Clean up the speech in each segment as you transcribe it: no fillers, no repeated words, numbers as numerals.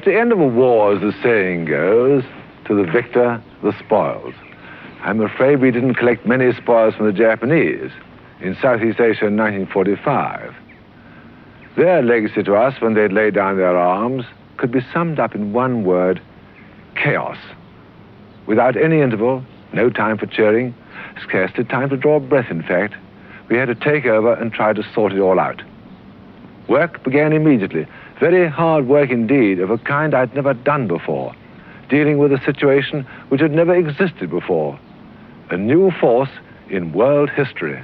At the end of a war, as the saying goes, to the victor, the spoils. I'm afraid we didn't collect many spoils from the Japanese in Southeast Asia in 1945. Their legacy to us when they'd laid down their arms could be summed up in one word: chaos. Without any interval, no time for cheering, scarcely time to draw a breath, in fact. We had to take over and try to sort it all out. Work began immediately. Very hard work indeed, of a kind I'd never done before, dealing with a situation which had never existed before. A new force in world history.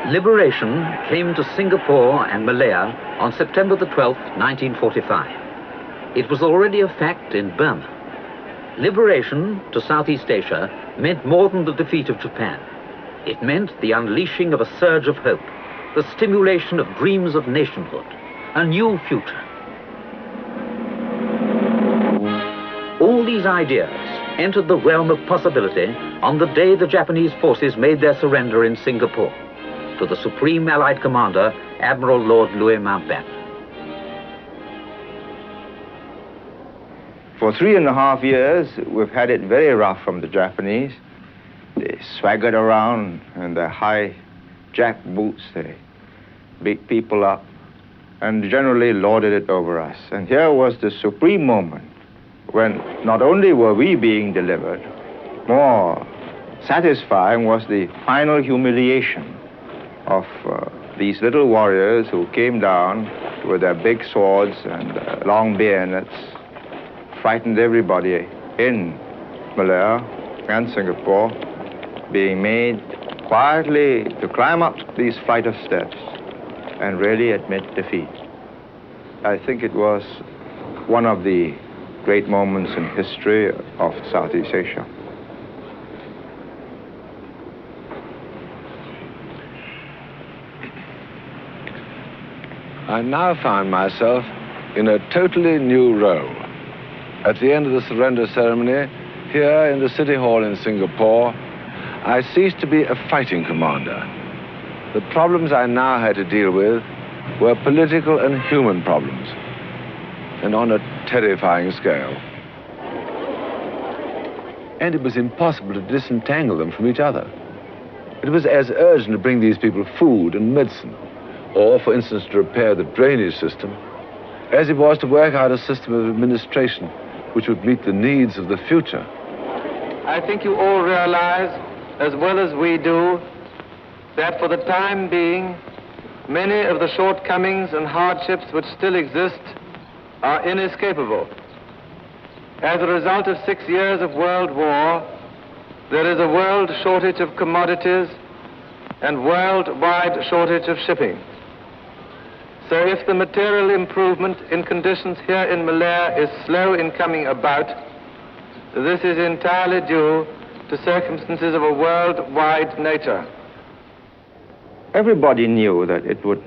Liberation came to Singapore and Malaya on September the 12th, 1945. It was already a fact in Burma. Liberation to Southeast Asia meant more than the defeat of Japan. It meant the unleashing of a surge of hope, the stimulation of dreams of nationhood, a new future. All these ideas entered the realm of possibility on the day the Japanese forces made their surrender in Singapore to the Supreme Allied Commander, Admiral Lord Louis Mountbatten. For 3.5 years, we've had it very rough from the Japanese. They swaggered around in their high jack boots. They beat people up and generally lorded it over us. And here was the supreme moment when not only were we being delivered, more satisfying was the final humiliation of these little warriors who came down with their big swords and long bayonets, frightened everybody in Malaya and Singapore, being made quietly to climb up these flight of steps and really admit defeat. I think it was one of the great moments in history of Southeast Asia. I now found myself in a totally new role. At the end of the surrender ceremony, here in the City Hall in Singapore, I ceased to be a fighting commander. The problems I now had to deal with were political and human problems, and on a terrifying scale. And it was impossible to disentangle them from each other. It was as urgent to bring these people food and medicine, or, for instance, to repair the drainage system, as it was to work out a system of administration which would meet the needs of the future. I think you all realize, as well as we do, that for the time being, many of the shortcomings and hardships which still exist are inescapable. As a result of 6 years of world war, there is a world shortage of commodities and worldwide shortage of shipping. So if the material improvement in conditions here in Malaya is slow in coming about, this is entirely due to circumstances of a worldwide nature. Everybody knew that it would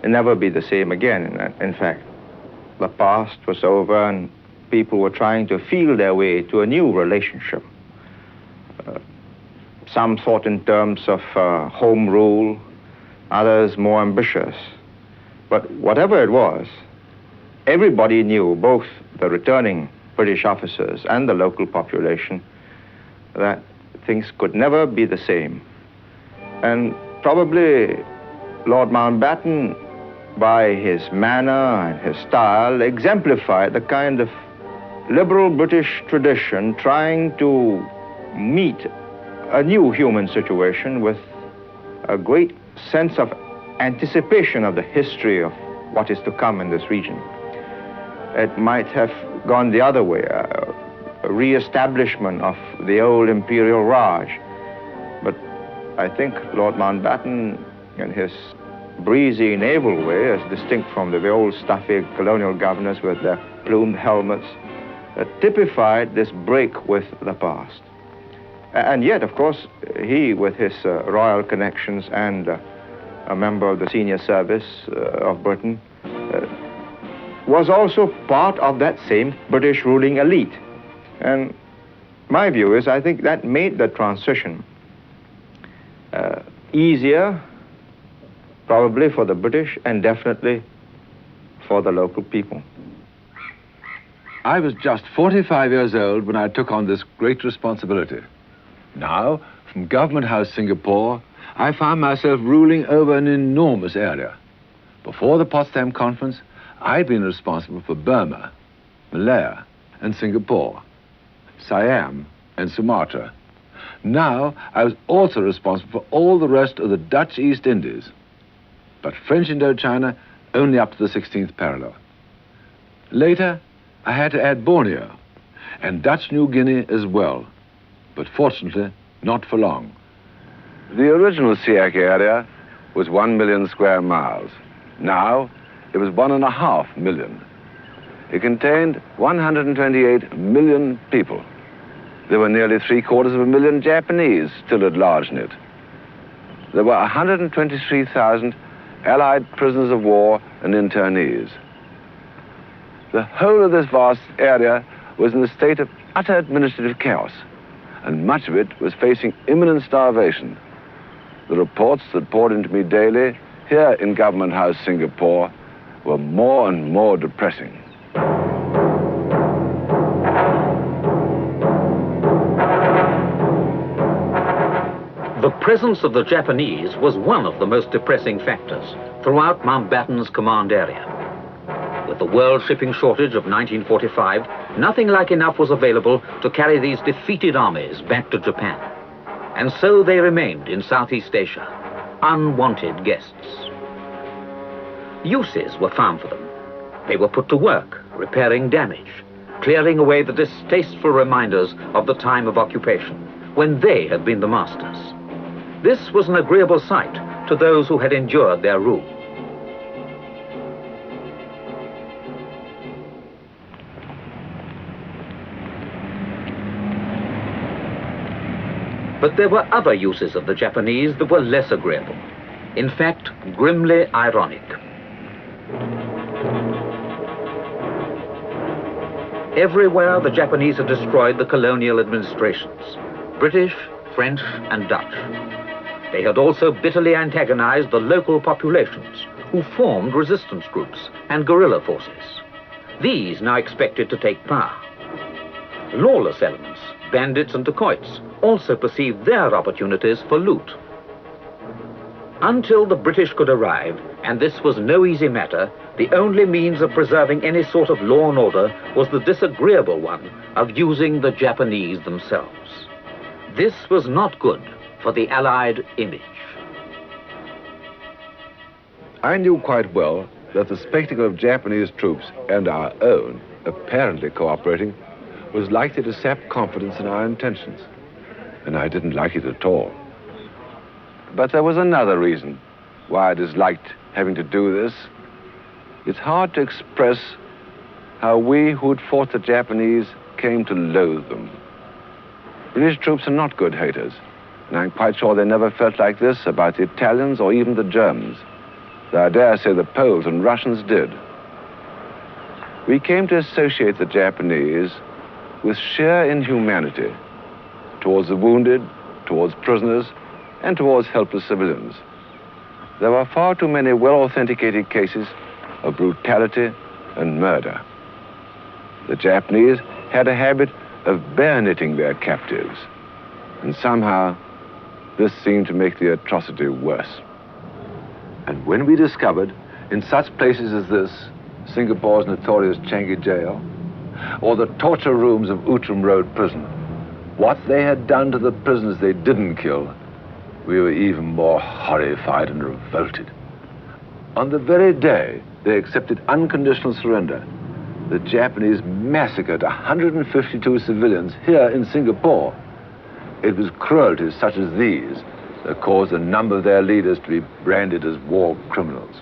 never be the same again. In fact, the past was over and people were trying to feel their way to a new relationship. Some thought in terms of home rule, others more ambitious. But whatever it was, everybody knew, both the returning British officers and the local population, that things could never be the same. And probably Lord Mountbatten, by his manner and his style, exemplified the kind of liberal British tradition trying to meet a new human situation with a great sense of anticipation of the history of what is to come in this region. It might have gone the other way, a re-establishment of the old imperial Raj. But I think Lord Mountbatten, in his breezy naval way, as distinct from the old stuffy colonial governors with their plumed helmets, typified this break with the past. And yet, of course, he, with his royal connections and a member of the senior service of Britain, was also part of that same British ruling elite. And my view is, I think that made the transition easier, probably for the British and definitely for the local people. I was just 45 years old when I took on this great responsibility. Now, from Government House, Singapore, I found myself ruling over an enormous area. Before the Potsdam Conference, I'd been responsible for Burma, Malaya, and Singapore, Siam, and Sumatra. Now, I was also responsible for all the rest of the Dutch East Indies, but French Indochina only up to the 16th parallel. Later, I had to add Borneo and Dutch New Guinea as well, but fortunately, not for long. The original SEAC area was 1 million square miles. Now, it was 1.5 million. It contained 128 million people. There were nearly 750,000 Japanese still at large in it. There were 123,000 Allied prisoners of war and internees. The whole of this vast area was in a state of utter administrative chaos, and much of it was facing imminent starvation. The reports that poured into me daily here in Government House, Singapore, were more and more depressing. The presence of the Japanese was one of the most depressing factors throughout Mountbatten's command area. With the world shipping shortage of 1945, nothing like enough was available to carry these defeated armies back to Japan. And so they remained in Southeast Asia, unwanted guests. Uses were found for them. They were put to work, repairing damage, clearing away the distasteful reminders of the time of occupation, when they had been the masters. This was an agreeable sight to those who had endured their rule. But there were other uses of the Japanese that were less agreeable. In fact, grimly ironic. Everywhere the Japanese had destroyed the colonial administrations, British, French, and Dutch. They had also bitterly antagonized the local populations, who formed resistance groups and guerrilla forces. These now expected to take power. Lawless elements, bandits and dacoits, also perceived their opportunities for loot. Until the British could arrive, and this was no easy matter, the only means of preserving any sort of law and order was the disagreeable one of using the Japanese themselves. This was not good for the Allied image. I knew quite well that the spectacle of Japanese troops and our own apparently cooperating was likely to sap confidence in our intentions, and I didn't like it at all. But there was another reason why I disliked having to do this. It's hard to express how we who'd fought the Japanese came to loathe them. British troops are not good haters, and I'm quite sure they never felt like this about the Italians or even the Germans, though I dare say the Poles and Russians did. We came to associate the Japanese with sheer inhumanity towards the wounded, towards prisoners, and towards helpless civilians. There were far too many well-authenticated cases of brutality and murder. The Japanese had a habit of bayoneting their captives, and somehow this seemed to make the atrocity worse. And when we discovered, in such places as this, Singapore's notorious Changi Jail, or the torture rooms of Outram Road Prison, what they had done to the prisoners they didn't kill, we were even more horrified and revolted. On the very day they accepted unconditional surrender, the Japanese massacred 152 civilians here in Singapore. It was cruelties such as these that caused a number of their leaders to be branded as war criminals.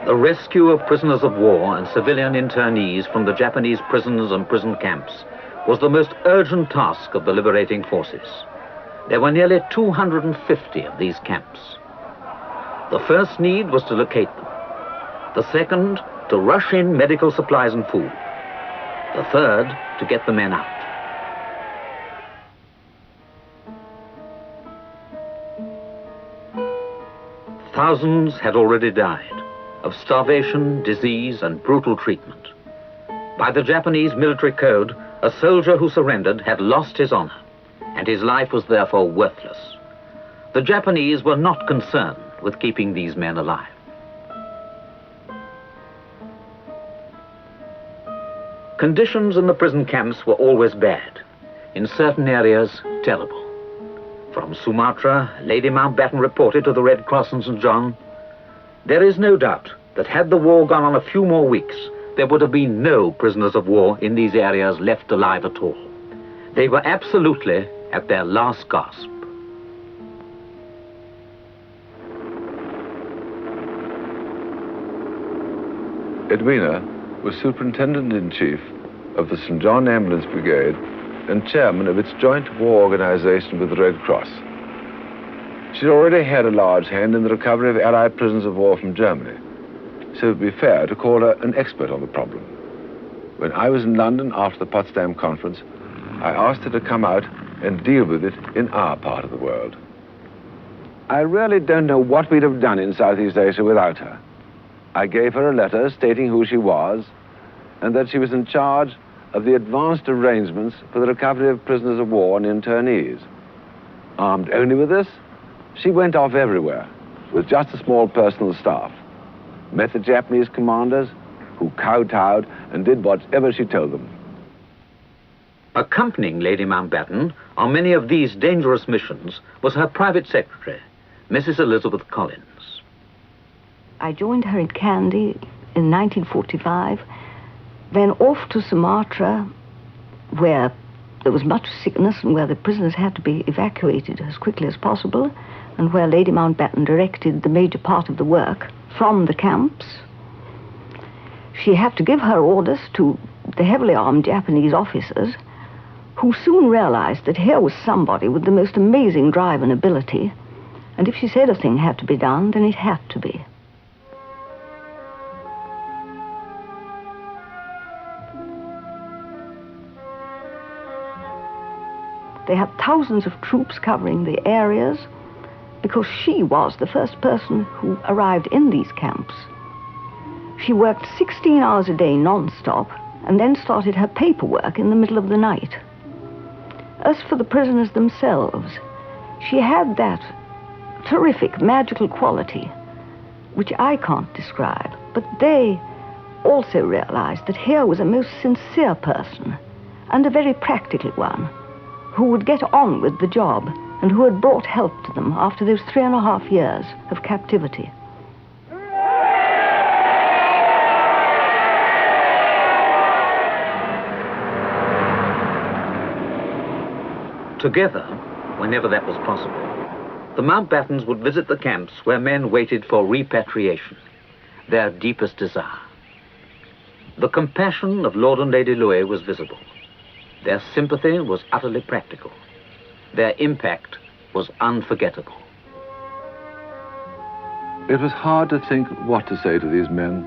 The rescue of prisoners of war and civilian internees from the Japanese prisons and prison camps was the most urgent task of the liberating forces. There were nearly 250 of these camps. The first need was to locate them. The second, to rush in medical supplies and food. The third, to get the men out. Thousands had already died of starvation, disease, and brutal treatment. By the Japanese military code, a soldier who surrendered had lost his honor, and his life was therefore worthless. The Japanese were not concerned with keeping these men alive. Conditions in the prison camps were always bad, in certain areas terrible. From Sumatra, Lady Mountbatten reported to the Red Cross in St. John, "There is no doubt that had the war gone on a few more weeks, there would have been no prisoners of war in these areas left alive at all. They were absolutely at their last gasp." Edwina was Superintendent-in-Chief of the St. John Ambulance Brigade and Chairman of its joint war organization with the Red Cross. She'd already had a large hand in the recovery of Allied prisoners of war from Germany, so it would be fair to call her an expert on the problem. When I was in London after the Potsdam Conference, I asked her to come out and deal with it in our part of the world. I really don't know what we'd have done in Southeast Asia without her. I gave her a letter stating who she was and that she was in charge of the advanced arrangements for the recovery of prisoners of war and internees. Armed only with this, she went off everywhere with just a small personal staff, met the Japanese commanders who kowtowed and did whatever she told them. Accompanying Lady Mountbatten on many of these dangerous missions was her private secretary, Mrs. Elizabeth Collins. I joined her in Kandy in 1945, then off to Sumatra, where there was much sickness and where the prisoners had to be evacuated as quickly as possible, and where Lady Mountbatten directed the major part of the work from the camps. She had to give her orders to the heavily armed Japanese officers, who soon realized that here was somebody with the most amazing drive and ability, and if she said a thing had to be done, then it had to be. They had thousands of troops covering the areas because she was the first person who arrived in these camps. She worked 16 hours a day non-stop and then started her paperwork in the middle of the night. As for the prisoners themselves, she had that terrific magical quality, which I can't describe, but they also realized that here was a most sincere person and a very practical one, who would get on with the job and who had brought help to them after those 3.5 years of captivity. Together, whenever that was possible, the Mountbattens would visit the camps where men waited for repatriation, their deepest desire. The compassion of Lord and Lady Louis was visible. Their sympathy was utterly practical. Their impact was unforgettable. It was hard to think what to say to these men.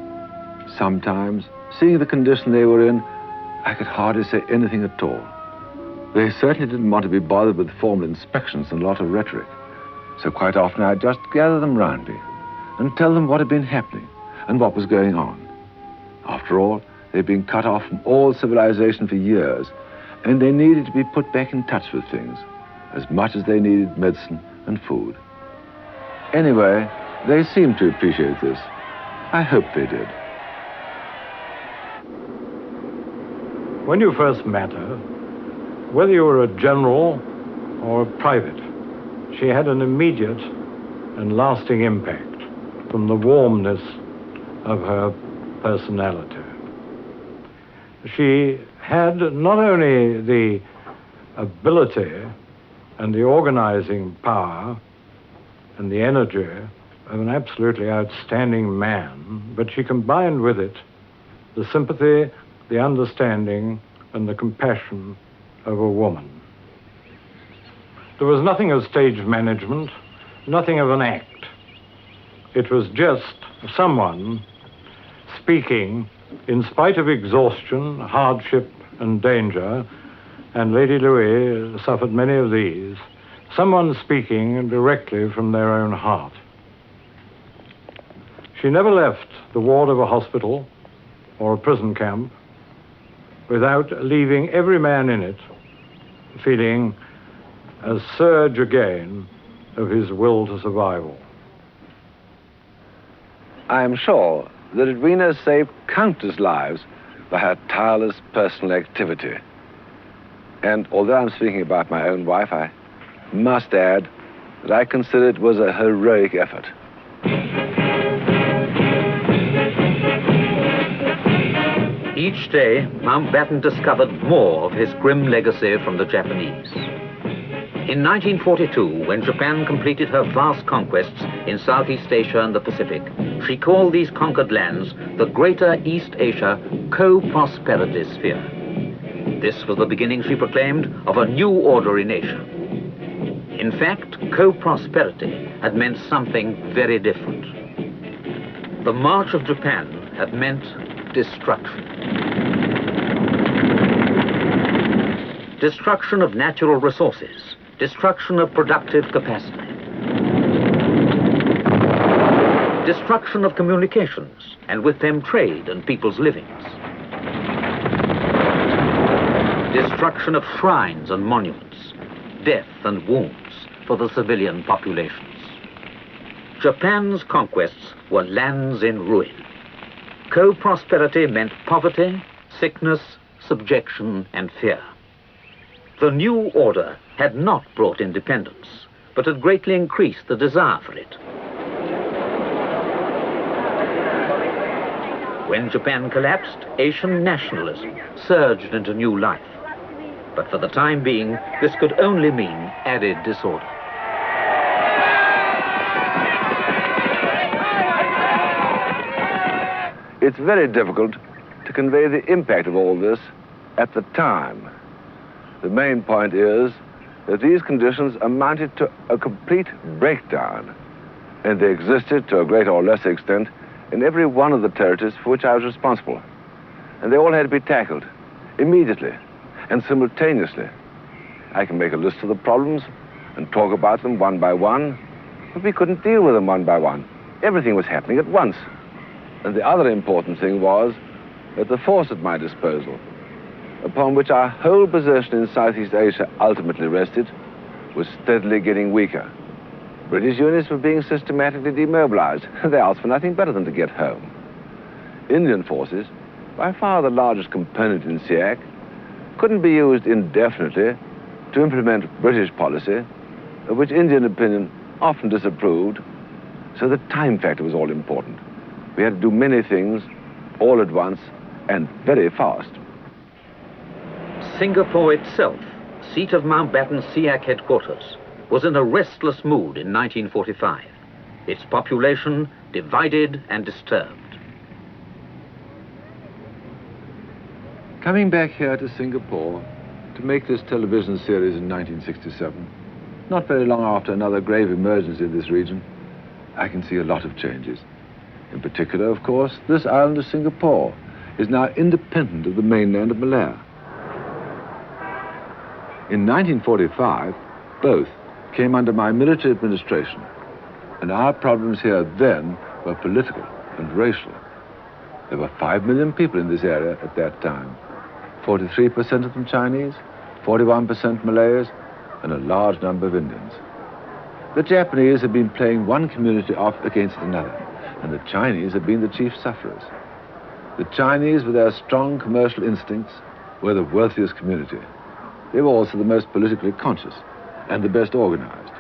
Sometimes, seeing the condition they were in, I could hardly say anything at all. They certainly didn't want to be bothered with formal inspections and a lot of rhetoric. So quite often I'd just gather them round me and tell them what had been happening and what was going on. After all, they'd been cut off from all civilization for years, and they needed to be put back in touch with things, as much as they needed medicine and food. Anyway, they seemed to appreciate this. I hope they did. When you first met her, whether you were a general or a private, she had an immediate and lasting impact from the warmness of her personality. She had not only the ability and the organizing power and the energy of an absolutely outstanding man, but she combined with it the sympathy, the understanding, and the compassion of a woman. There was nothing of stage management, nothing of an act. It was just someone speaking in spite of exhaustion, hardship, and danger, and Lady Louis suffered many of these, someone speaking directly from their own heart. She never left the ward of a hospital or a prison camp without leaving every man in it feeling a surge again of his will to survival. I am sure that Edwina saved countless lives by her tireless personal activity. And although I'm speaking about my own wife, I must add that I consider it was a heroic effort. Each day, Mountbatten discovered more of his grim legacy from the Japanese. In 1942, when Japan completed her vast conquests in Southeast Asia and the Pacific, she called these conquered lands the Greater East Asia Co-Prosperity Sphere. This was the beginning, she proclaimed, of a new order in Asia. In fact, co-prosperity had meant something very different. The march of Japan had meant destruction. Destruction of natural resources, destruction of productive capacity, destruction of communications, and with them trade and people's livings, destruction of shrines and monuments, death and wounds for the civilian populations. Japan's conquests were lands in ruin. Co-prosperity meant poverty, sickness, subjection, and fear. The new order had not brought independence, but had greatly increased the desire for it. When Japan collapsed, Asian nationalism surged into new life. But for the time being, this could only mean added disorder. It's very difficult to convey the impact of all this at the time. The main point is that these conditions amounted to a complete breakdown, and they existed to a greater or lesser extent in every one of the territories for which I was responsible. And they all had to be tackled immediately and simultaneously. I can make a list of the problems and talk about them one by one, but we couldn't deal with them one by one. Everything was happening at once. And the other important thing was that the force at my disposal, upon which our whole position in Southeast Asia ultimately rested, was steadily getting weaker. British units were being systematically demobilized. They asked for nothing better than to get home. Indian forces, by far the largest component in SEAC, couldn't be used indefinitely to implement British policy, of which Indian opinion often disapproved, so the time factor was all important. We had to do many things all at once and very fast. Singapore itself, seat of Mountbatten SEAC headquarters, was in a restless mood in 1945, its population divided and disturbed. Coming back here to Singapore to make this television series in 1967, not very long after another grave emergency in this region, I can see a lot of changes. In particular, of course, this island of Singapore is now independent of the mainland of Malaya. In 1945, both came under my military administration, and our problems here then were political and racial. There were 5 million people in this area at that time, 43% of them Chinese, 41% Malays, and a large number of Indians. The Japanese had been playing one community off against another, and the Chinese had been the chief sufferers. The Chinese, with their strong commercial instincts, were the wealthiest community. They were also the most politically conscious and the best organized.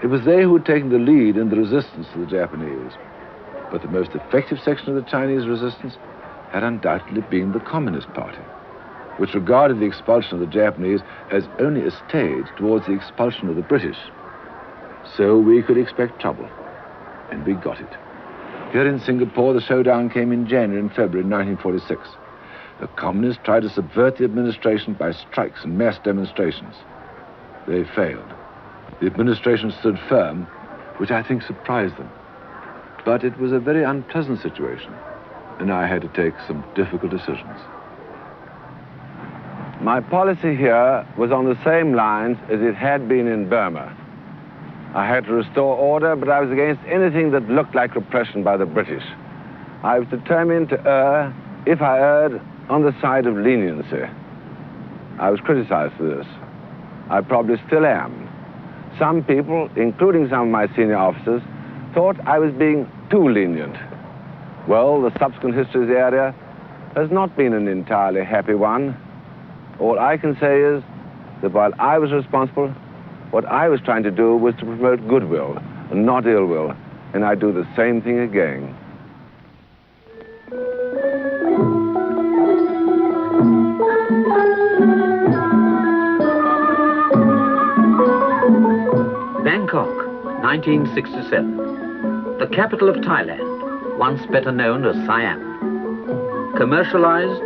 It was they who had taken the lead in the resistance to the Japanese. But the most effective section of the Chinese resistance had undoubtedly been the Communist Party, which regarded the expulsion of the Japanese as only a stage towards the expulsion of the British. So we could expect trouble, and we got it. Here in Singapore, the showdown came in January and February 1946. The communists tried to subvert the administration by strikes and mass demonstrations. They failed. The administration stood firm, which I think surprised them. But it was a very unpleasant situation, and I had to take some difficult decisions. My policy here was on the same lines as it had been in Burma. I had to restore order, but I was against anything that looked like repression by the British. I was determined to err, if I erred, on the side of leniency. I was criticized for this. I probably still am. Some people, including some of my senior officers, thought I was being too lenient. Well, the subsequent history of the area has not been an entirely happy one. All I can say is that while I was responsible, what I was trying to do was to promote goodwill and not ill will, and I do the same thing again. Bangkok, 1967. The capital of Thailand, once better known as Siam. Commercialized,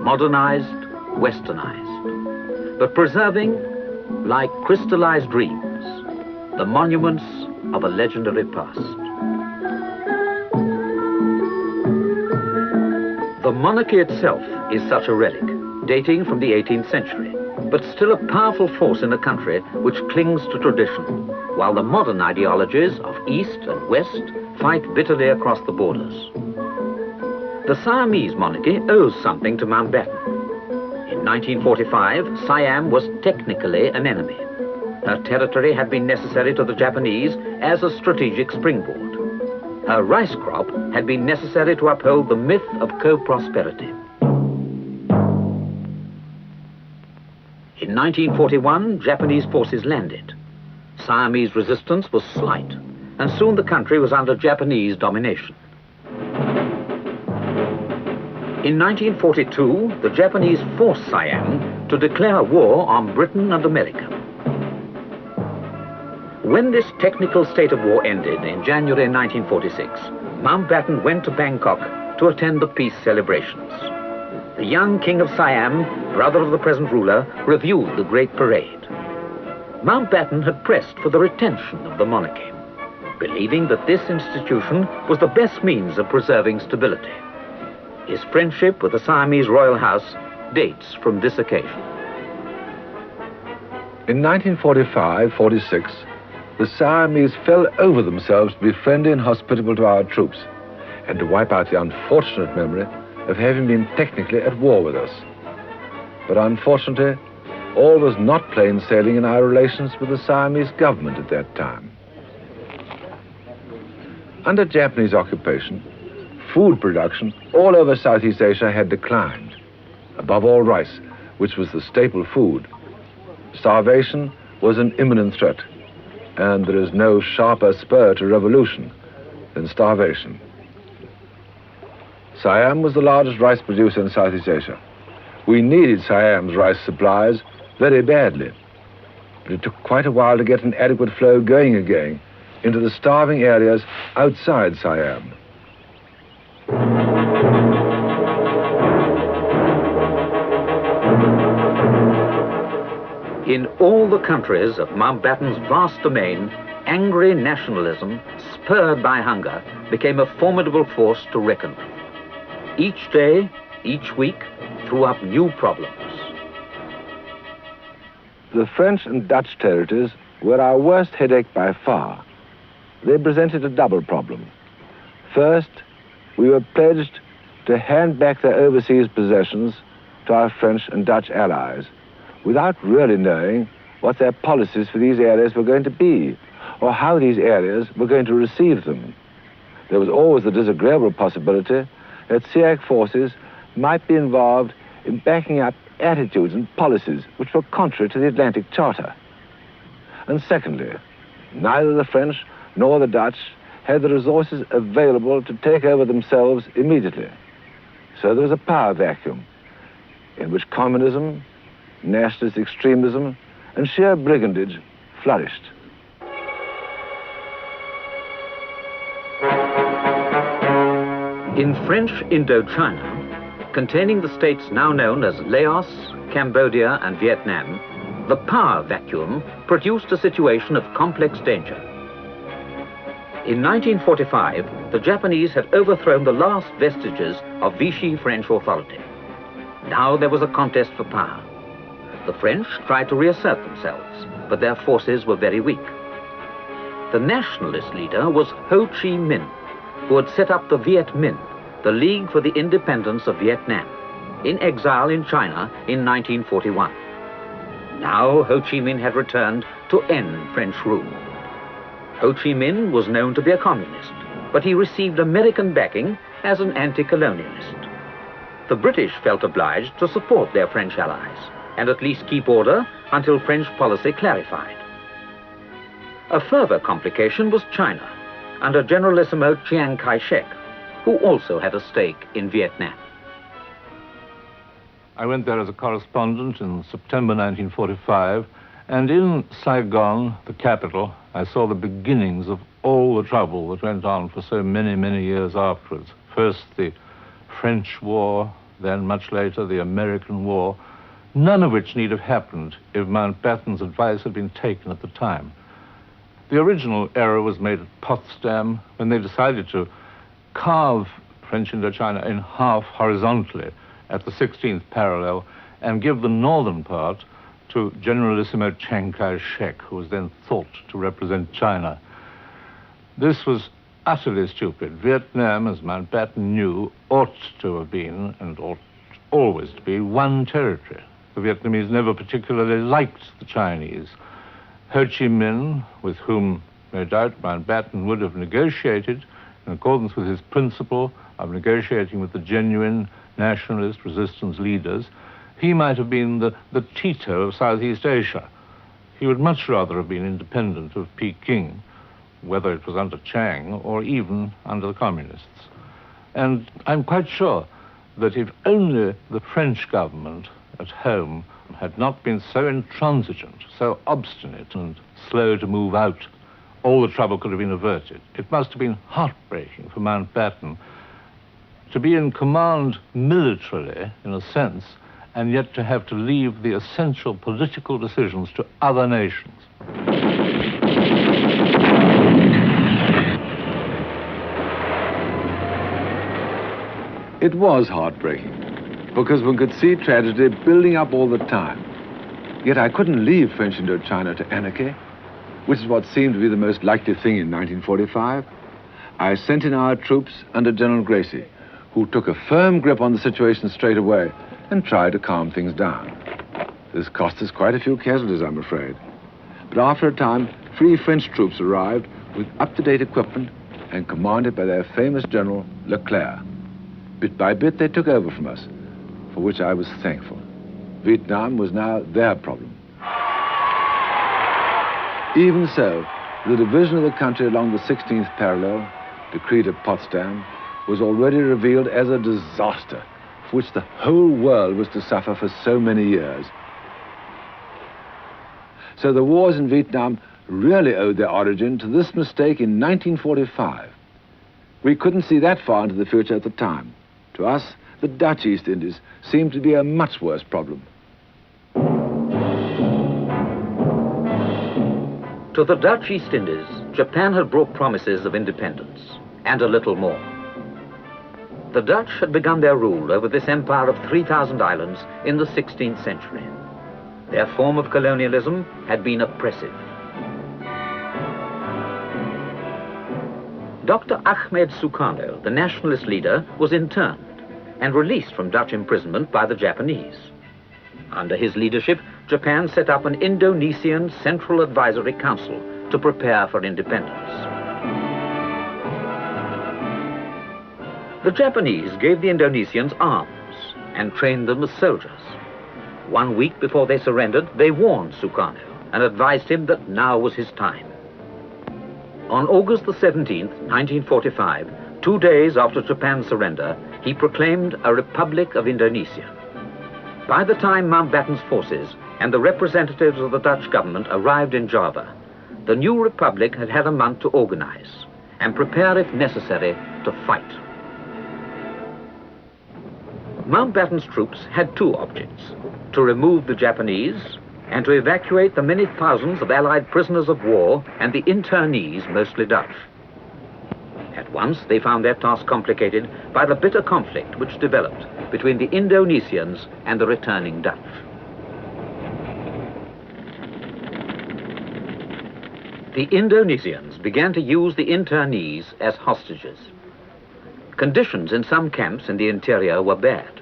modernized, westernized, but preserving, like crystallized dreams, the monuments of a legendary past. The monarchy itself is such a relic, dating from the 18th century, but still a powerful force in a country which clings to tradition, while the modern ideologies of East and West fight bitterly across the borders. The Siamese monarchy owes something to Mountbatten. In 1945, Siam was technically an enemy. Her territory had been necessary to the Japanese as a strategic springboard. Her rice crop had been necessary to uphold the myth of co-prosperity. In 1941, Japanese forces landed. Siamese resistance was slight, and soon the country was under Japanese domination. In 1942, the Japanese forced Siam to declare war on Britain and America. When this technical state of war ended in January 1946, Mountbatten went to Bangkok to attend the peace celebrations. The young king of Siam, brother of the present ruler, reviewed the great parade. Mountbatten had pressed for the retention of the monarchy, believing that this institution was the best means of preserving stability. His friendship with the Siamese royal house dates from this occasion. In 1945-46, the Siamese fell over themselves to be friendly and hospitable to our troops, and to wipe out the unfortunate memory of having been technically at war with us. But unfortunately, all was not plain sailing in our relations with the Siamese government at that time. Under Japanese occupation, food production all over Southeast Asia had declined, above all rice, which was the staple food. Starvation was an imminent threat, and there is no sharper spur to revolution than starvation. Siam was the largest rice producer in Southeast Asia. We needed Siam's rice supplies very badly, but it took quite a while to get an adequate flow going again into the starving areas outside Siam. In all the countries of Mountbatten's vast domain, angry nationalism, spurred by hunger, became a formidable force to reckon with. Each day, each week, threw up new problems. The French and Dutch territories were our worst headache by far. They presented a double problem. First, we were pledged to hand back their overseas possessions to our French and Dutch allies, without really knowing what their policies for these areas were going to be, or how these areas were going to receive them. There was always the disagreeable possibility that SEAC forces might be involved in backing up attitudes and policies which were contrary to the Atlantic Charter. And secondly, neither the French nor the Dutch had the resources available to take over themselves immediately. So there was a power vacuum in which communism, nationalist extremism, and sheer brigandage flourished. In French Indochina, containing the states now known as Laos, Cambodia, and Vietnam, the power vacuum produced a situation of complex danger. In 1945, the Japanese had overthrown the last vestiges of Vichy French authority. Now there was a contest for power. The French tried to reassert themselves, but their forces were very weak. The nationalist leader was Ho Chi Minh, who had set up the Viet Minh, the League for the Independence of Vietnam, in exile in China in 1941. Now Ho Chi Minh had returned to end French rule. Ho Chi Minh was known to be a communist, but he received American backing as an anti-colonialist. The British felt obliged to support their French allies and at least keep order until French policy clarified. A further complication was China, under Generalissimo Chiang Kai-shek, who also had a stake in Vietnam. I went there as a correspondent in September 1945, and in Saigon, the capital, I saw the beginnings of all the trouble that went on for so many, many years afterwards. First the French War, then much later the American War, none of which need have happened if Mountbatten's advice had been taken at the time. The original error was made at Potsdam when they decided to carve French Indochina in half horizontally at the 16th parallel and give the northern part to Generalissimo Chiang Kai-shek, who was then thought to represent China. This was utterly stupid. Vietnam, as Mountbatten knew, ought to have been, and ought always to be, one territory. The Vietnamese never particularly liked the Chinese. Ho Chi Minh, with whom, no doubt, Mountbatten would have negotiated in accordance with his principle of negotiating with the genuine nationalist resistance leaders, he might have been the Tito of Southeast Asia. He would much rather have been independent of Peking, whether it was under Chiang or even under the communists. And I'm quite sure that if only the French government at home had not been so intransigent, so obstinate and slow to move out, all the trouble could have been averted. It must have been heartbreaking for Mountbatten to be in command militarily, in a sense, and yet to have to leave the essential political decisions to other nations. It was heartbreaking, because one could see tragedy building up all the time. Yet I couldn't leave French Indochina to anarchy, which is what seemed to be the most likely thing in 1945. I sent in our troops under General Gracie, who took a firm grip on the situation straight away and tried to calm things down. This cost us quite a few casualties, I'm afraid. But after a time, 3 French troops arrived with up-to-date equipment and commanded by their famous general, Leclerc. Bit by bit, they took over from us, for which I was thankful. Vietnam was now their problem. Even so, the division of the country along the 16th parallel, decreed at Potsdam, was already revealed as a disaster for which the whole world was to suffer for so many years. So the wars in Vietnam really owed their origin to this mistake in 1945. We couldn't see that far into the future at the time. To us, the Dutch East Indies seemed to be a much worse problem. To the Dutch East Indies, Japan had brought promises of independence, and a little more. The Dutch had begun their rule over this empire of 3,000 islands in the 16th century. Their form of colonialism had been oppressive. Dr. Ahmed Sukarno, the nationalist leader, was interned and released from Dutch imprisonment by the Japanese. Under his leadership, Japan set up an Indonesian Central Advisory Council to prepare for independence. The Japanese gave the Indonesians arms and trained them as soldiers. 1 week before they surrendered, they warned Sukarno and advised him that now was his time. On August the 17th, 1945, 2 days after Japan's surrender, he proclaimed a Republic of Indonesia. By the time Mountbatten's forces and the representatives of the Dutch government arrived in Java, the new republic had had a month to organize and prepare, if necessary, to fight. Mountbatten's troops had 2 objects: to remove the Japanese and to evacuate the many thousands of Allied prisoners of war and the internees, mostly Dutch. At once, they found their task complicated by the bitter conflict which developed between the Indonesians and the returning Dutch. The Indonesians began to use the internees as hostages. Conditions in some camps in the interior were bad,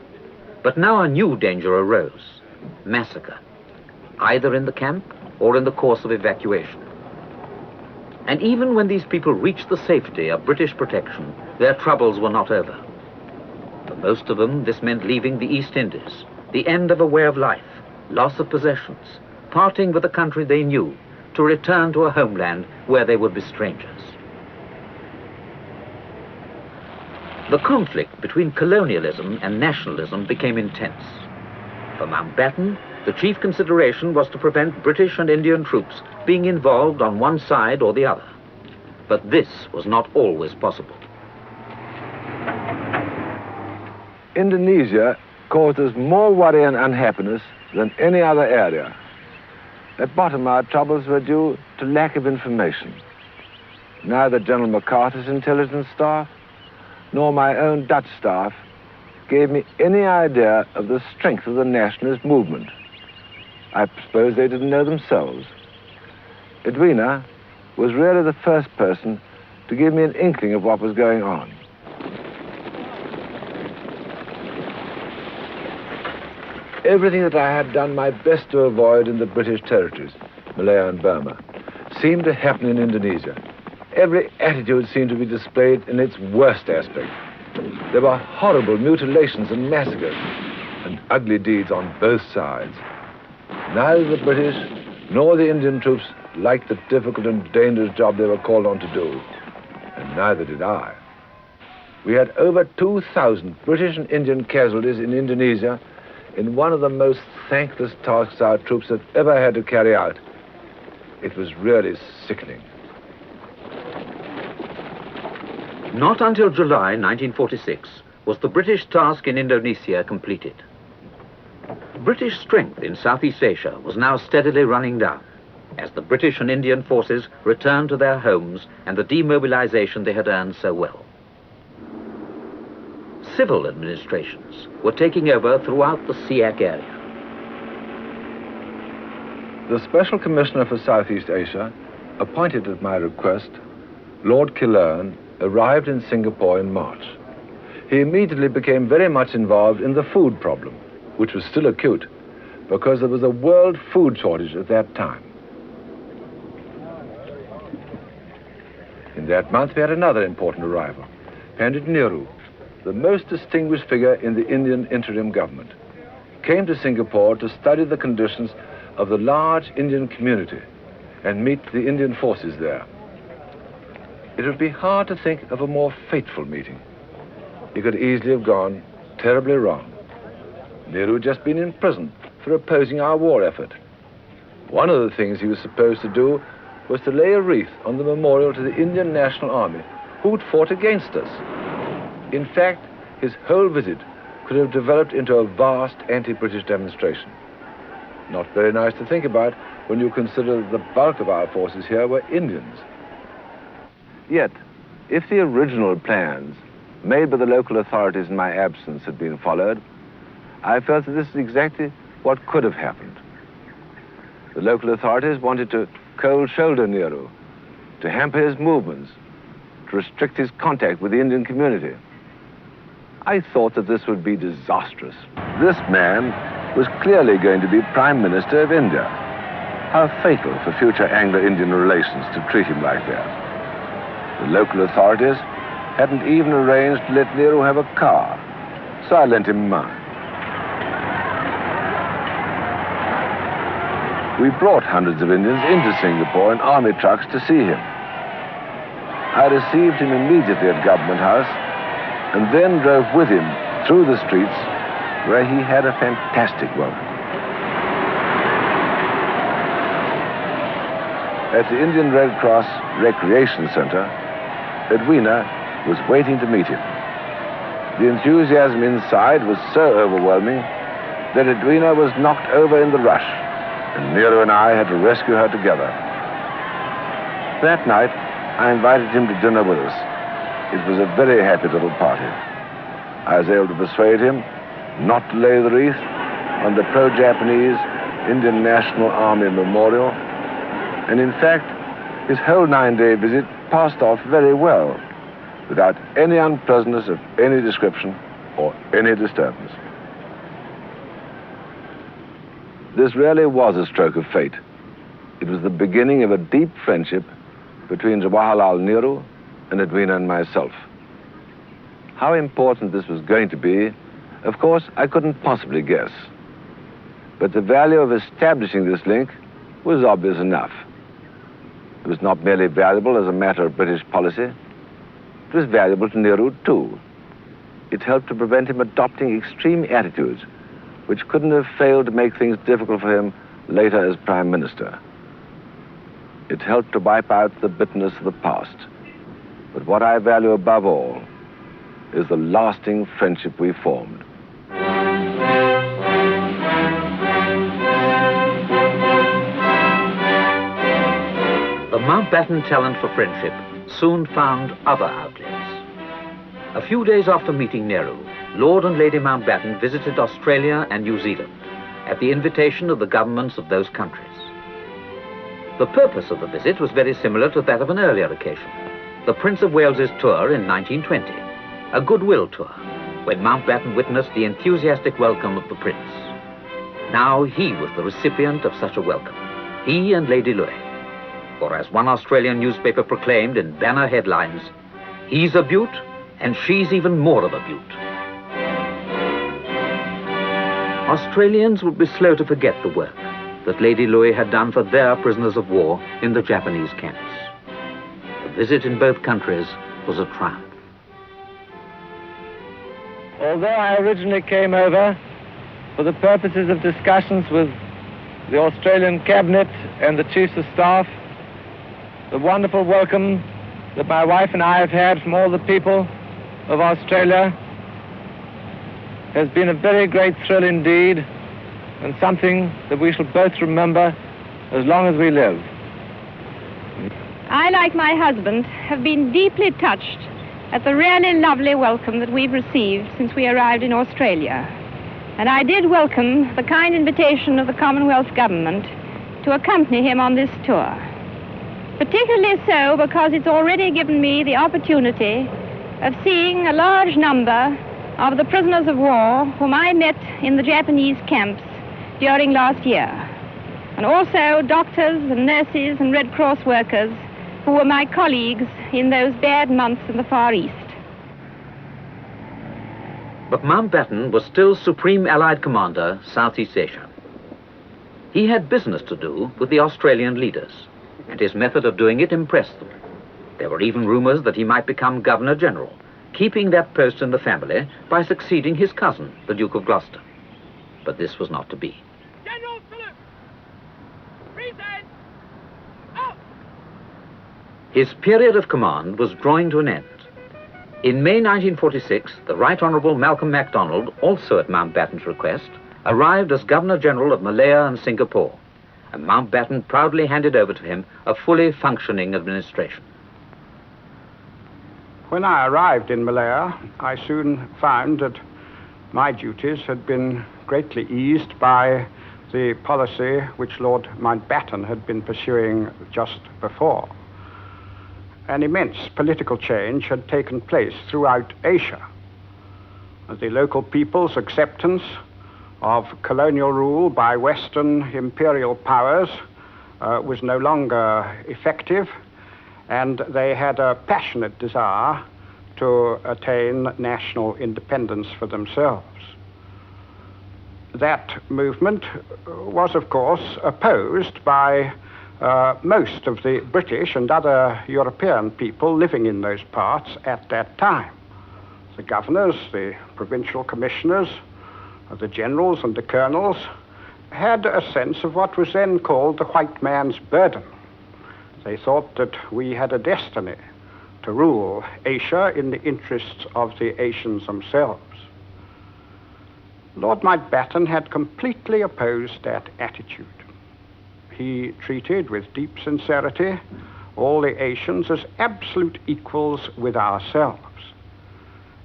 but now a new danger arose: massacre, either in the camp or in the course of evacuation. And even when these people reached the safety of British protection, their troubles were not over. For most of them, this meant leaving the East Indies, the end of a way of life, loss of possessions, parting with the country they knew, to return to a homeland where they would be strangers. The conflict between colonialism and nationalism became intense. For Mountbatten, the chief consideration was to prevent British and Indian troops being involved on one side or the other. But this was not always possible. Indonesia caused us more worry and unhappiness than any other area. At bottom, our troubles were due to lack of information. Neither General MacArthur's intelligence staff nor my own Dutch staff gave me any idea of the strength of the nationalist movement. I suppose they didn't know themselves. Edwina was really the first person to give me an inkling of what was going on. Everything that I had done my best to avoid in the British territories, Malaya and Burma, seemed to happen in Indonesia. Every attitude seemed to be displayed in its worst aspect. There were horrible mutilations and massacres, and ugly deeds on both sides. Neither the British nor the Indian troops liked the difficult and dangerous job they were called on to do, and neither did I. We had over 2,000 British and Indian casualties in Indonesia in one of the most thankless tasks our troops had ever had to carry out. It was really sickening. Not until July 1946 was the British task in Indonesia completed. British strength in Southeast Asia was now steadily running down as the British and Indian forces returned to their homes and the demobilization they had earned so well. Civil administrations were taking over throughout the SEAC area. The Special Commissioner for Southeast Asia, appointed at my request, Lord Killerne, arrived in Singapore in March. He immediately became very much involved in the food problem, which was still acute, because there was a world food shortage at that time. In that month, we had another important arrival, Pandit Nehru, the most distinguished figure in the Indian interim government, came to Singapore to study the conditions of the large Indian community and meet the Indian forces there. It would be hard to think of a more fateful meeting. It could easily have gone terribly wrong. Nehru had just been in prison for opposing our war effort. One of the things he was supposed to do was to lay a wreath on the memorial to the Indian National Army, who'd fought against us. In fact, his whole visit could have developed into a vast anti-British demonstration. Not very nice to think about when you consider the bulk of our forces here were Indians. Yet, if the original plans made by the local authorities in my absence had been followed, I felt that this is exactly what could have happened. The local authorities wanted to cold-shoulder Nehru, to hamper his movements, to restrict his contact with the Indian community. I thought that this would be disastrous. This man was clearly going to be Prime Minister of India. How fatal for future Anglo-Indian relations to treat him like that. The local authorities hadn't even arranged to let Nehru have a car, so I lent him mine. We brought hundreds of Indians into Singapore in army trucks to see him. I received him immediately at Government House and then drove with him through the streets where he had a fantastic welcome. At the Indian Red Cross Recreation Center, Edwina was waiting to meet him. The enthusiasm inside was so overwhelming that Edwina was knocked over in the rush, and Nehru and I had to rescue her together. That night, I invited him to dinner with us. It was a very happy little party. I was able to persuade him not to lay the wreath on the pro-Japanese Indian National Army Memorial, and in fact, his whole 9-day visit passed off very well, without any unpleasantness of any description or any disturbance. This really was a stroke of fate. It was the beginning of a deep friendship between Jawaharlal Nehru and Edwina and myself. How important this was going to be, of course, I couldn't possibly guess. But the value of establishing this link was obvious enough. It was not merely valuable as a matter of British policy, it was valuable to Nehru too. It helped to prevent him adopting extreme attitudes, which couldn't have failed to make things difficult for him later as Prime Minister. It helped to wipe out the bitterness of the past. But what I value above all is the lasting friendship we formed. The Mountbatten talent for friendship soon found other outlets. A few days after meeting Nehru, Lord and Lady Mountbatten visited Australia and New Zealand at the invitation of the governments of those countries. The purpose of the visit was very similar to that of an earlier occasion, the Prince of Wales's tour in 1920, a goodwill tour, when Mountbatten witnessed the enthusiastic welcome of the Prince. Now he was the recipient of such a welcome, he and Lady Louis. For as one Australian newspaper proclaimed in banner headlines, he's a beaut and she's even more of a beaut. Australians would be slow to forget the work that Lady Louis had done for their prisoners of war in the Japanese camps. The visit in both countries was a triumph. Although I originally came over for the purposes of discussions with the Australian Cabinet and the Chiefs of Staff, the wonderful welcome that my wife and I have had from all the people of Australia has been a very great thrill indeed, and something that we shall both remember as long as we live. I, like my husband, have been deeply touched at the really lovely welcome that we've received since we arrived in Australia. And I did welcome the kind invitation of the Commonwealth Government to accompany him on this tour. Particularly so because it's already given me the opportunity of seeing a large number of the prisoners of war whom I met in the Japanese camps during last year, and also doctors and nurses and Red Cross workers who were my colleagues in those bad months in the Far East. But Mountbatten was still Supreme Allied Commander, Southeast Asia. He had business to do with the Australian leaders, and his method of doing it impressed them. There were even rumors that he might become Governor-General, keeping that post in the family by succeeding his cousin, the Duke of Gloucester. But this was not to be. General Philip! Present! Out! His period of command was drawing to an end. In May 1946, the Right Honourable Malcolm MacDonald, also at Mountbatten's request, arrived as Governor-General of Malaya and Singapore, and Mountbatten proudly handed over to him a fully functioning administration. When I arrived in Malaya, I soon found that my duties had been greatly eased by the policy which Lord Mountbatten had been pursuing just before. An immense political change had taken place throughout Asia. The local people's acceptance of colonial rule by Western imperial powers was no longer effective, and they had a passionate desire to attain national independence for themselves. That movement was, of course, opposed by most of the British and other European people living in those parts at that time. The governors, the provincial commissioners, the generals and the colonels had a sense of what was then called the white man's burden. They thought that we had a destiny to rule Asia in the interests of the Asians themselves. Lord Mountbatten had completely opposed that attitude. He treated with deep sincerity all the Asians as absolute equals with ourselves.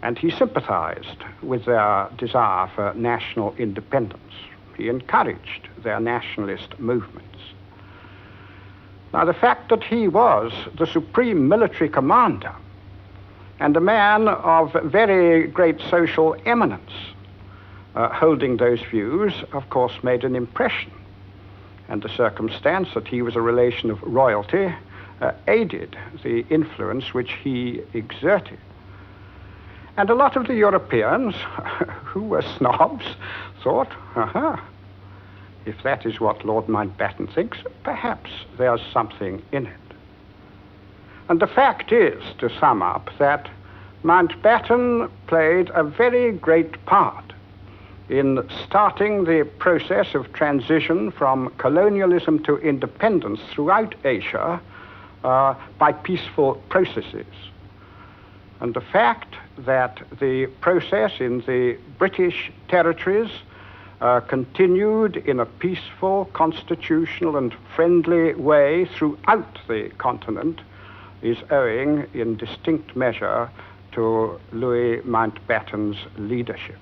And he sympathized with their desire for national independence. He encouraged their nationalist movements. Now, the fact that he was the supreme military commander and a man of very great social eminence holding those views, of course, made an impression. And the circumstance that he was a relation of royalty aided the influence which he exerted. And a lot of the Europeans, who were snobs, thought, if that is what Lord Mountbatten thinks, perhaps there's something in it. And the fact is, to sum up, that Mountbatten played a very great part in starting the process of transition from colonialism to independence throughout Asia by peaceful processes. And the fact that the process in the British territories continued in a peaceful, constitutional, and friendly way throughout the continent is owing in distinct measure to Louis Mountbatten's leadership.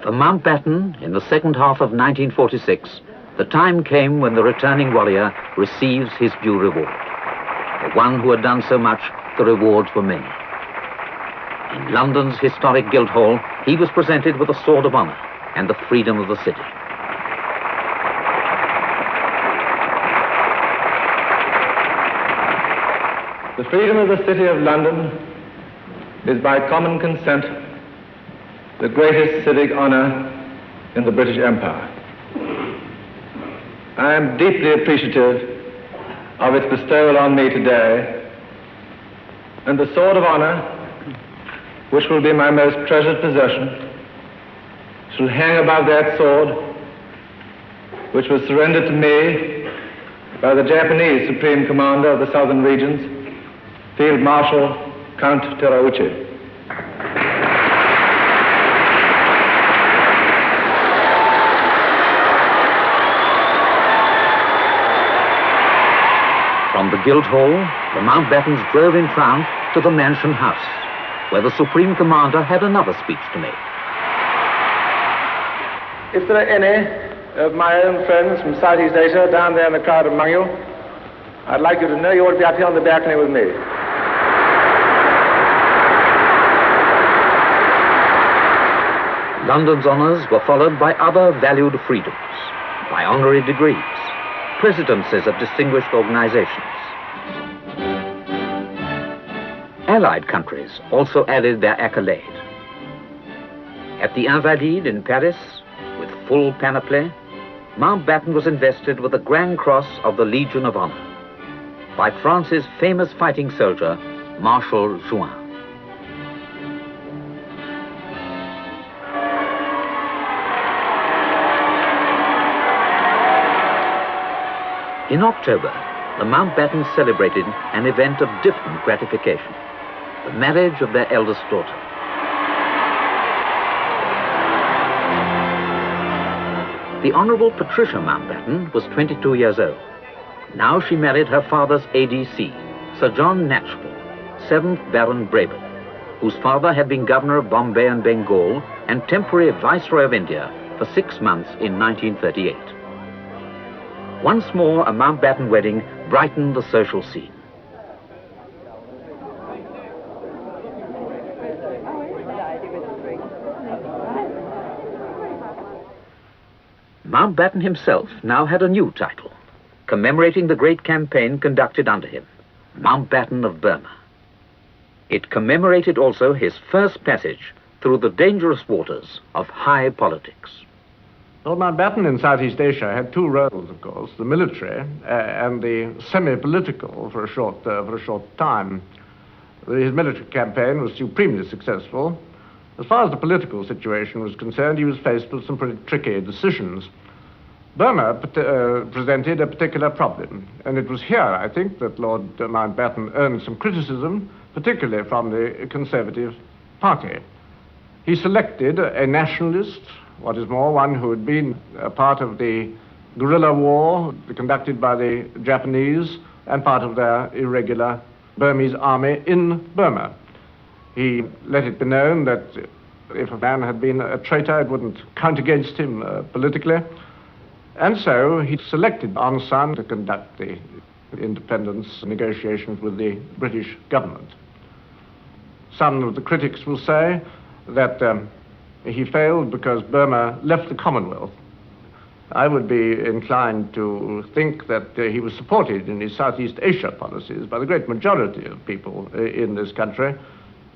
For Mountbatten, in the second half of 1946, the time came when the returning warrior receives his due reward. For one who had done so much, the rewards were many. In London's historic Guildhall, he was presented with a sword of honour and the freedom of the city. The freedom of the City of London is by common consent the greatest civic honour in the British Empire. I am deeply appreciative of its bestowal on me today, and the sword of honour, which will be my most treasured possession, shall hang above that sword which was surrendered to me by the Japanese Supreme Commander of the Southern Regions, Field Marshal Count Terauchi. From the Guildhall, the Mountbattens drove in triumph to the Mansion House, where the Supreme Commander had another speech to make. If there are any of my own friends from Southeast Asia down there in the crowd among you, I'd like you to know you ought to be up here on the balcony with me. London's honours were followed by other valued freedoms, by honorary degrees, presidencies of distinguished organizations. Allied countries also added their accolade. At the Invalides in Paris, with full panoply, Mountbatten was invested with the Grand Cross of the Legion of Honor by France's famous fighting soldier, Marshal Juin. In October, the Mountbattens celebrated an event of different gratification, the marriage of their eldest daughter. The Honourable Patricia Mountbatten was 22 years old. Now she married her father's ADC, Sir John Knatchbull, 7th Baron Brabant, whose father had been Governor of Bombay and Bengal and temporary Viceroy of India for 6 months in 1938. Once more, a Mountbatten wedding brightened the social scene. Mountbatten himself now had a new title, commemorating the great campaign conducted under him, Mountbatten of Burma. It commemorated also his first passage through the dangerous waters of high politics. Lord Mountbatten in Southeast Asia had two roles, of course, the military and the semi-political for a short time. His military campaign was supremely successful. As far as the political situation was concerned, he was faced with some pretty tricky decisions. Burma presented a particular problem, and it was here, I think, that Lord Mountbatten earned some criticism, particularly from the Conservative Party. He selected a nationalist, What is more, one who had been a part of the guerrilla war conducted by the Japanese and part of their irregular Burmese army in Burma. He let it be known that if a man had been a traitor, it wouldn't count against him politically. And so he selected Aung San to conduct the independence negotiations with the British government. Some of the critics will say that he failed because Burma left the Commonwealth. I would be inclined to think that he was supported in his Southeast Asia policies by the great majority of people in this country,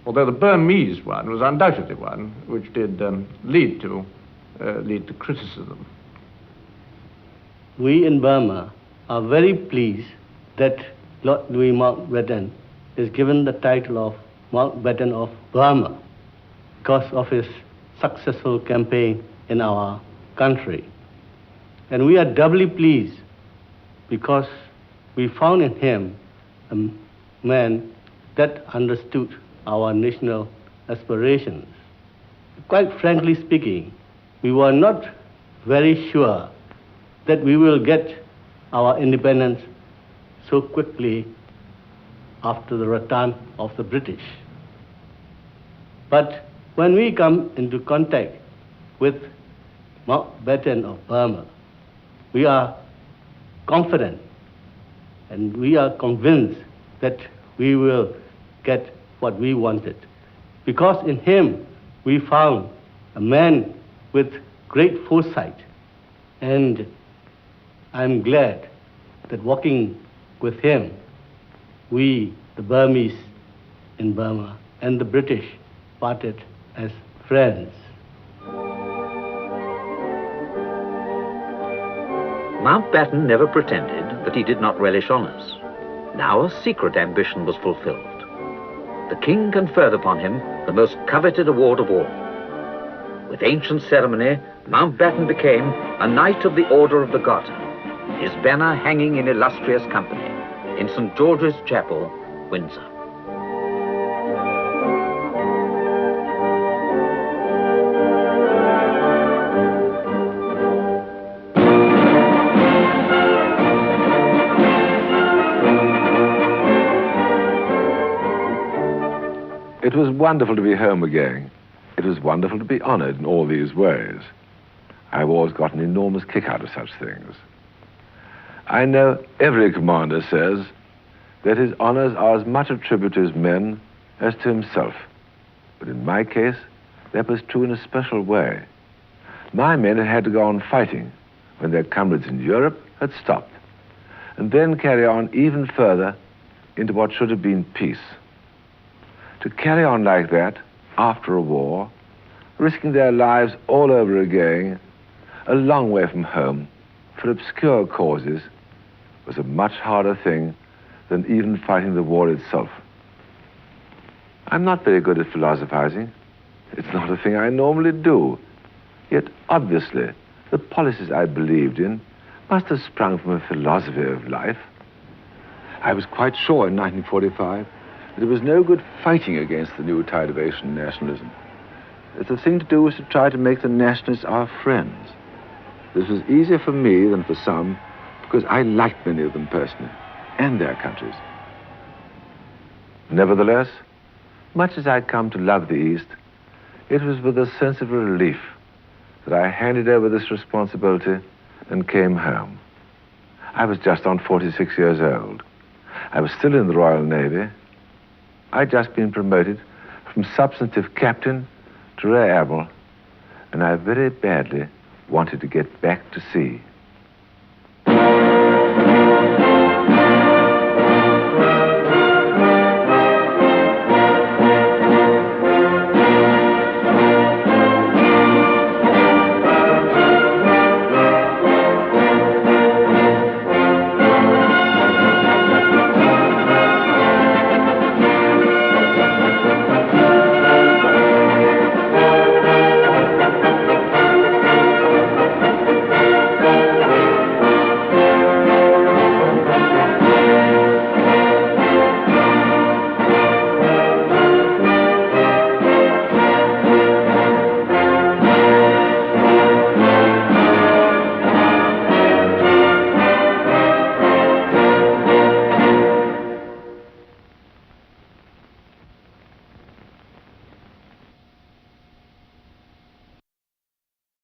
although the Burmese one was undoubtedly one which did lead to criticism. We in Burma are very pleased that Lord Louis Mountbatten is given the title of Mountbatten of Burma because of his successful campaign in our country. And we are doubly pleased because we found in him a man that understood our national aspirations. Quite frankly speaking, we were not very sure that we will get our independence so quickly after the return of the British. But when we come into contact with Mountbatten of Burma, we are confident and we are convinced that we will get what we wanted. Because in him we found a man with great foresight, and I'm glad that working with him, we, the Burmese in Burma, and the British parted as friends. Mountbatten never pretended that he did not relish honours. Now a secret ambition was fulfilled. The king conferred upon him the most coveted award of all. With ancient ceremony, Mountbatten became a Knight of the Order of the Garter, his banner hanging in illustrious company in St. George's Chapel, Windsor. It was wonderful to be home again. It was wonderful to be honored in all these ways. I've always got an enormous kick out of such things. I know every commander says that his honors are as much a tribute to his men as to himself. But in my case, that was true in a special way. My men had had to go on fighting when their comrades in Europe had stopped, and then carry on even further into what should have been peace. To carry on like that after a war, risking their lives all over again, a long way from home, for obscure causes, was a much harder thing than even fighting the war itself. I'm not very good at philosophizing. It's not a thing I normally do. Yet, obviously, the policies I believed in must have sprung from a philosophy of life. I was quite sure in 1945 that it was no good fighting against the new tide of Asian nationalism. That the thing to do was to try to make the nationalists our friends. This was easier for me than for some, because I liked many of them personally, and their countries. Nevertheless, much as I'd come to love the East, it was with a sense of relief that I handed over this responsibility and came home. I was just on 46 years old. I was still in the Royal Navy. I'd just been promoted from substantive captain to rear admiral, and I very badly wanted to get back to sea.